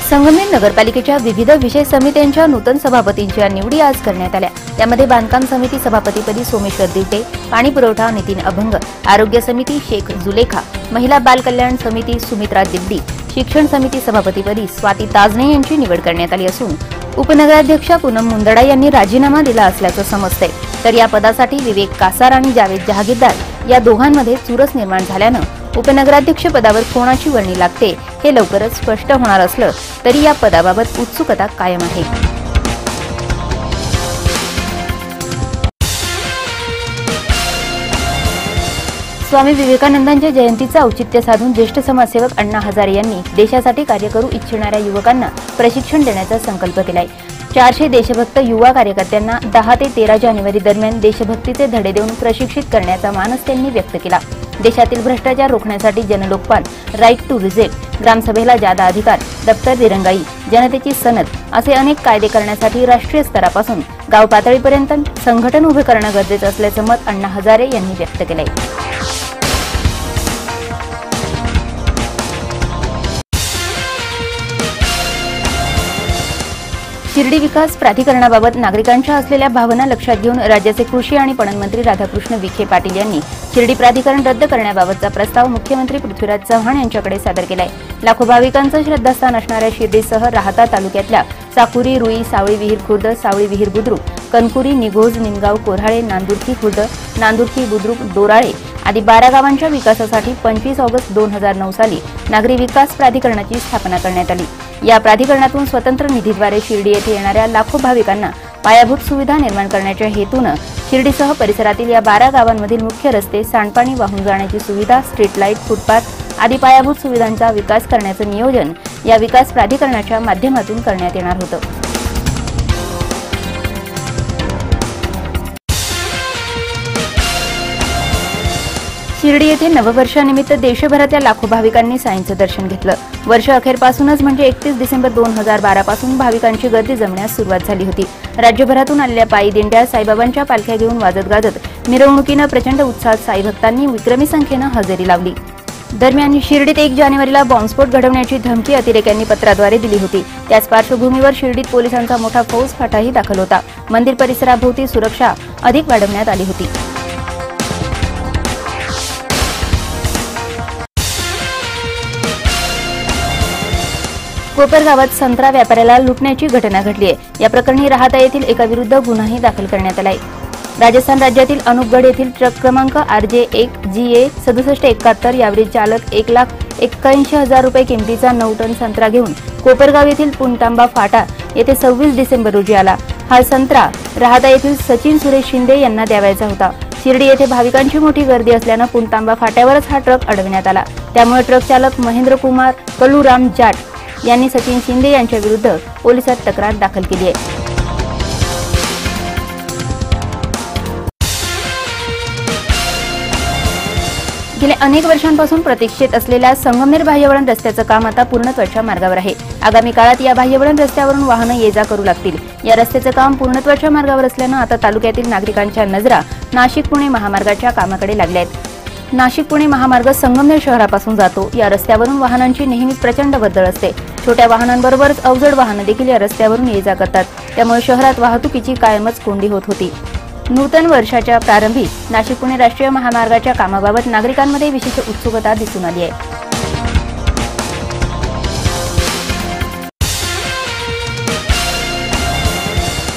संगमनेर नगरपालिकेच्या विविध विषय समित्यांच्या नूतन सभापतींच्या निवडी आज करण्यात आल्या। त्यामध्ये बांधकाम समिती सभापतीपदी सोमेश्वर दिवटे, पाणी पुरवठा नितीन अभंग, आरोग्य समिती शेख जुलेखा, महिला बाल कल्याण समिती सुमित्रा दिब्डी, शिक्षण समिती सभापतीपदी स्वाती ताजने यांची निवड करण्यात आली असून उपनगराध्यक्ष पूनम मुंदडा यांनी राजीनामा दिला असल्याचं समजतंय। तर या पदासाठी विवेक कासार आणि जावेद जहागीरदार या दोघांमध्ये चुरस निर्माण झाल्यानं उपनगराध्यक्ष पदावर कोणाची वर्णी लागते हे लवकरच स्पष्ट होणार असलं तरी या पदाबाबत उत्सुकता कायम आहे। स्वामी विवेकानंदांच्या जयंतीचं औचित्य साधून ज्येष्ठ समाजसेवक अण्णा हजारे यांनी देशासाठी कार्य करू इच्छिणाऱ्या युवकांना प्रशिक्षण देण्याचा संकल्प केलाय। 400 देशभक्त युवा कार्यकर्त्यांना 10 ते 13 जानेवारी दरम्यान देशभक्तीचे धडे देऊन प्रशिक्षित करण्याचा मानस त्यांनी व्यक्त केला। देशातील भ्रष्टाचार रोखण्यासाठी जनलोकपाल, राईट टू विजिट, ग्रामसभेला जादा अधिकार, दप्तर दिरंगाई, जनतेची सनद असे अनेक कायदे करण्यासाठी राष्ट्रीय स्तरापासून गाव पातळीपर्यंत संघटन उभे करणं गरजेचं असल्याचं मत अण्णा हजारे यांनी व्यक्त केलंय। शिर्डी विकास प्राधिकरणाबाबत नागरिकांच्या असलेल्या भावना लक्षात घेऊन राज्याचे कृषी आणि पणन मंत्री राधाकृष्ण विखे पाटील यांनी शिर्डी प्राधिकरण रद्द करण्याबाबतचा प्रस्ताव मुख्यमंत्री पृथ्वीराज चव्हाण यांच्याकडे सादर केलाय। लाखो भाविकांचं श्रद्धास्थान असणाऱ्या शिर्डीसह राहता तालुक्यातल्या साकुरी, रुई, सावळी विहीर खुर्द, सावळी विहीर बुद्रुक, कनकुरी, निघोज, निमगाव, कोऱ्हाळे, नांदुर्की खुर्द, नांदुर्की बुद्रुक, दोराळे आदी 12 गावांच्या विकासासाठी 25 ऑगस्ट 2009 साली नागरी विकास प्राधिकरणाची स्थापना करण्यात आली। या प्राधिकरणातून स्वतंत्र निधीद्वारे शिर्डी येथे येणाऱ्या लाखो भाविकांना पायाभूत सुविधा निर्माण करण्याच्या हेतूने शिर्डीसह परिसरातील या 12 गावांमधील मुख्य रस्ते, सांडपाणी वाहून जाण्याची सुविधा, स्ट्रीट लाईट, फुटपाथ आदी पायाभूत सुविधांचा विकास करण्याचे नियोजन या विकास प्राधिकरणाच्या माध्यमातून करण्यात येणार होतं। शिर्डी येथे नववर्षानिमित्त देशभरातल्या लाखो भाविकांनी साईंचं दर्शन घेतलं। वर्ष अखेरपासूनच म्हणजे 31 डिसेंबर 2012 पासून भाविकांची गर्दी जमण्यास सुरुवात झाली होती। राज्यभरातून आलेल्या पायी दिंड्या, साईबाबांच्या पालख्या घेऊन वाजत गाजत मिरवणुकीनं प्रचंड उत्साहात साई भक्तांनी विक्रमी संख्येनं हजेरी लावली। दरम्यान शिर्डीत 1 जानेवारीला बॉम्बस्फोट घडवण्याची धमकी अतिरेक्यांनी पत्राद्वारे दिली होती। त्याच पार्श्वभूमीवर शिर्डीत पोलिसांचा मोठा फौजफाटाही दाखल होता। मंदिर परिसराभोवती सुरक्षा अधिक वाढवण्यात आली होती। कोपरगावात संत्रा व्यापाऱ्याला लुटण्याची घटना घडली आहे। या प्रकरणी राहता येथील एका विरुद्ध गुन्हाही दाखल करण्यात आलाय। राजस्थान राज्यातील अनुपगड येथील ट्रक क्रमांक RJ1GA 6771 यावरील चालक 1,81,000 रुपये किमतीचा 9 टन संत्रा घेऊन कोपरगाव येथील पुणतांबा फाटा येथे 26 डिसेंबर रोजी आला। हा संत्रा राहता येथील सचिन सुरेश शिंदे यांना द्यावायचा होता। शिर्डी येथे भाविकांची मोठी गर्दी असल्याने पुणतांबा फाट्यावरच हा ट्रक अडविण्यात आला। त्यामुळे ट्रक चालक महेंद्र कुमार कलुराम जाट यांनी सचिन शिंदे यांच्या विरुद्ध पोलिसात तक्रार दाखल केली आहे। गेल्या अनेक वर्षांपासून प्रतीक्षेत असलेल्या संगमनेर बाह्यवळण रस्त्याचं काम आता पूर्णत्वाच्या मार्गावर आहे। आगामी काळात या बाह्यवळण रस्त्यावरून वाहनं ये जा करू लागतील। या रस्त्याचं काम पूर्णत्वाच्या मार्गावर असल्यानं आता तालुक्यातील नागरिकांच्या नजरा नाशिक-पुणे महामार्गाच्या कामाकडे लागल्या आहेत। नाशिक-पुणे महामार्ग संगमनेर शहरापासून जातो। या रस्त्यावरून वाहनांची नेहमीच प्रचंड वर्दळ असते। छोट्या वाहनांबरोबरच अवजड वाहनं देखील या रस्त्यावरून ये जा करतात। त्यामुळे शहरात वाहतुकीची कायमच कोंडी होत होती। नूतन वर्षाच्या प्रारंभी नाशिक-पुणे राष्ट्रीय महामार्गाच्या कामाबाबत नागरिकांमध्ये विशेष उत्सुकता दिसून आली आहे।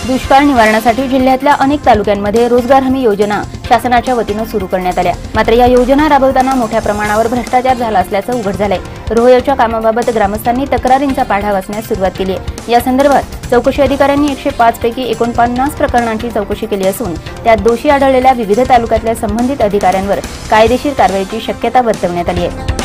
दुष्काळ निवारणासाठी जिल्ह्यातल्या अनेक तालुक्यांमध्ये रोजगार हमी योजना शासनाच्या वतीनं सुरू करण्यात आल्या। मात्र या योजना राबवताना मोठ्या प्रमाणावर भ्रष्टाचार झाला असल्याचं उघड झालंय। रोहयोच्या कामाबाबत ग्रामस्थांनी तक्रारींचा पाढा वाचण्यास सुरुवात केली आहे। या संदर्भात चौकशी अधिकाऱ्यांनी 105 पैकी 49 प्रकरणांची चौकशी केली असून त्यात दोषी आढळलेल्या विविध तालुक्यातल्या संबंधित अधिकाऱ्यांवर कायदेशीर कारवाईची शक्यता वर्तवण्यात आली आहे।